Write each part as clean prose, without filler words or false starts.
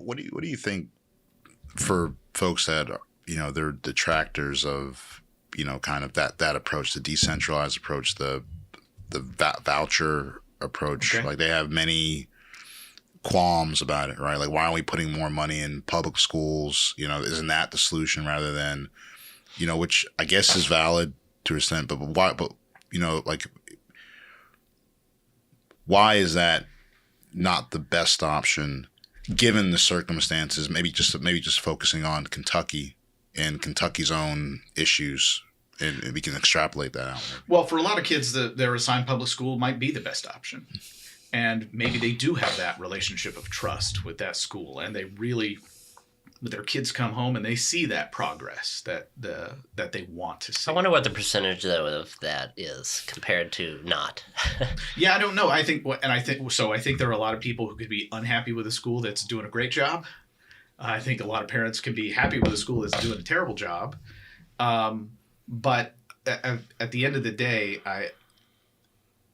what do you think for folks that they're detractors of kind of that approach, the decentralized approach, the voucher approach? Okay. Like they have many qualms about it, right? Like, why aren't we putting more money in public schools? Isn't that the solution rather than, which I guess is valid to an extent, but why? But like, why is that not the best option given the circumstances? Maybe just focusing on Kentucky and Kentucky's own issues, and we can extrapolate that out. Well, for a lot of kids, their assigned public school might be the best option. And maybe they do have that relationship of trust with that school, and they really, their kids come home and they see that progress that they want to see. I wonder what the percentage though of that is compared to not. Yeah, I don't know. I think there are a lot of people who could be unhappy with a school that's doing a great job. I think a lot of parents can be happy with a school that's doing a terrible job. But at the end of the day,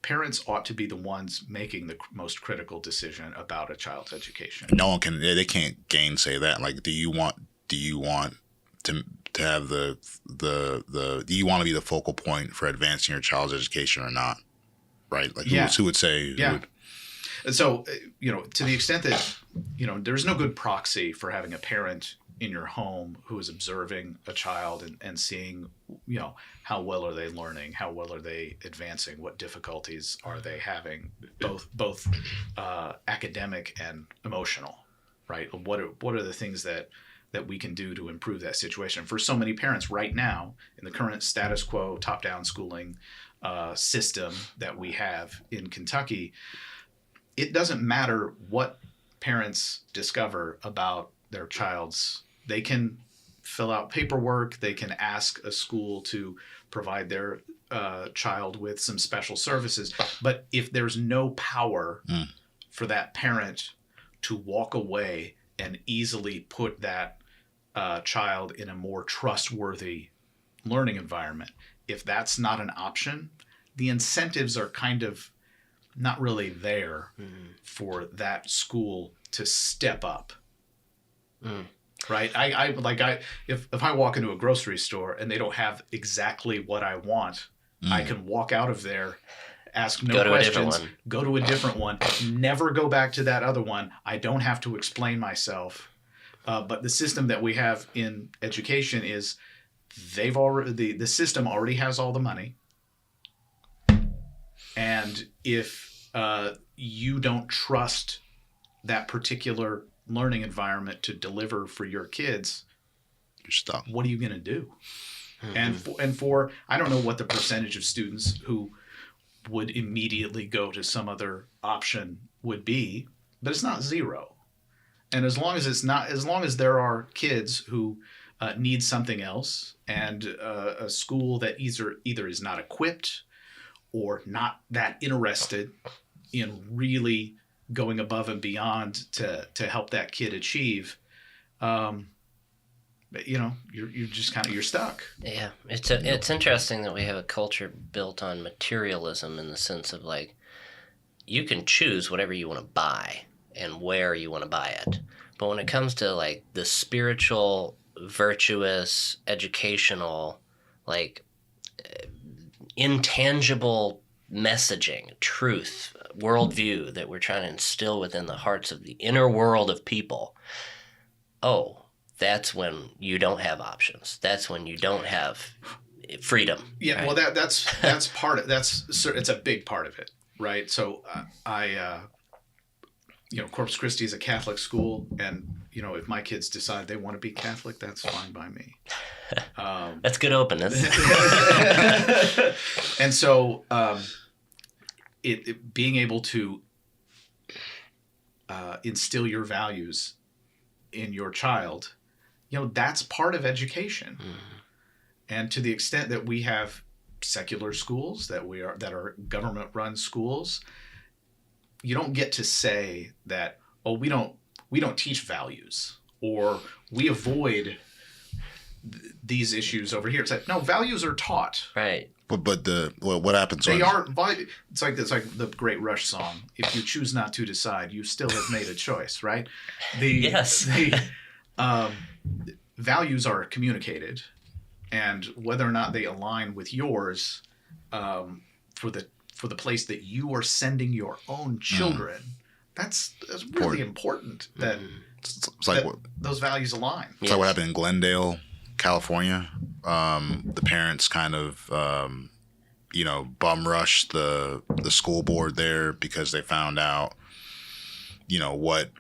parents ought to be the ones making the most critical decision about a child's education. No one can. They can't gainsay that. Like, do you want to have the do you want to be the focal point for advancing your child's education or not? Right? Like, who would say? Yeah. So, to the extent that, there's no good proxy for having a parent in your home who is observing a child and seeing, how well are they learning? How well are they advancing? What difficulties are they having? Both academic and emotional, right? What are the things that we can do to improve that situation? For so many parents right now, in the current status quo, top-down schooling system that we have in Kentucky, it doesn't matter what parents discover about their child's. They can fill out paperwork. They can ask a school to provide their child with some special services. But if there's no power for that parent to walk away and easily put that child in a more trustworthy learning environment, if that's not an option, the incentives are kind of not really there for that school to step up. Right? If I walk into a grocery store and they don't have exactly what I want, I can walk out of there, ask no questions, go to a different one, never go back to that other one. I don't have to explain myself. But the system that we have in education is the system already has all the money. And if you don't trust that particular learning environment to deliver for your kids, you're stuck. What are you going to do? And for I don't know what the percentage of students who would immediately go to some other option would be, but it's not zero. And as long as there are kids who need something else, and a school that either is not equipped or not that interested in really going above and beyond to help that kid achieve, you're just you're stuck. Yeah, it's interesting that we have a culture built on materialism in the sense of like, you can choose whatever you want to buy and where you want to buy it, but when it comes to like the spiritual, virtuous, educational, like intangible messaging, truth, worldview that we're trying to instill within the hearts of the inner world of people, that's when you don't have options. That's when you don't have freedom. Yeah, right? Well, that's part of it's a big part of it, right? So Corpus Christi is a Catholic school, and if my kids decide they want to be Catholic, that's fine by me. That's good openness. And so, it being able to instill your values in your child, that's part of education. And to the extent that we have secular schools that are government-run schools, you don't get to say that, we don't teach values, or we avoid these issues over here. It's like, no, values are taught. Right. what happens? They when, are. It's like the Great Rush song. If you choose not to decide, you still have made a choice, right? Yes. The values are communicated, and whether or not they align with yours, for the place that you are sending your own children, that's really important. That It's like that those values align. It's like what happened in Glendale, California. The parents kind of, bum rushed the school board there because they found out, what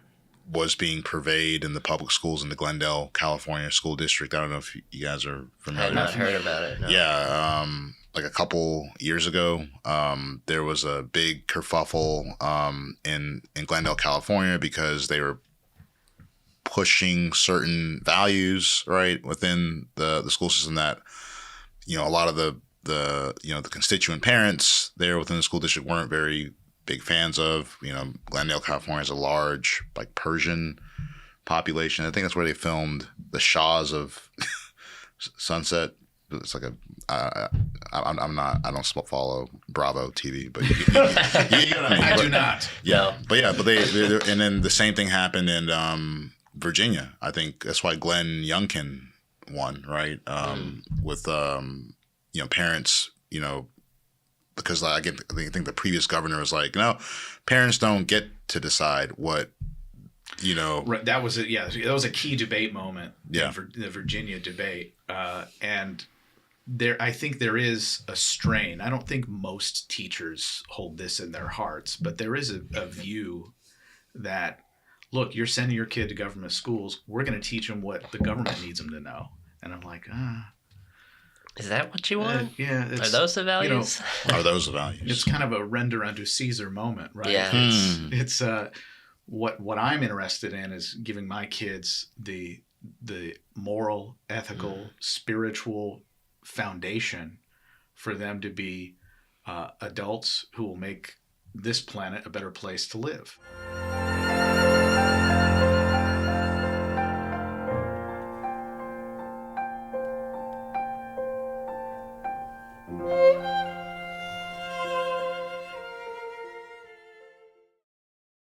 was being purveyed in the public schools in the Glendale, California school district. I don't know if you guys are familiar. I've not heard about it. No. Yeah, like a couple years ago, there was a big kerfuffle in Glendale, California, because they were pushing certain values right within the school system that a lot of the constituent parents there within the school district weren't very big fans of. Glendale, California has a large Persian population. I think that's where they filmed The Shaws of Sunset. It's like I don't follow Bravo TV, but you know what I mean. I do not. Yeah, but they and then the same thing happened in Virginia. I think that's why Glenn Youngkin won, right? With parents, because I think the previous governor was like, no, parents don't get to decide what. Right, that was it. Yeah, that was a key debate moment. Yeah. In the Virginia debate, and I think there is a strain. I don't think most teachers hold this in their hearts, but there is a view that, look, you're sending your kid to government schools. We're going to teach them what the government needs them to know. And I'm like, Is that what you want? Yeah. Are those the values? Are those the values? It's kind of a render unto Caesar moment, right? Yeah. It's what I'm interested in is giving my kids the moral, ethical, spiritual foundation for them to be adults who will make this planet a better place to live.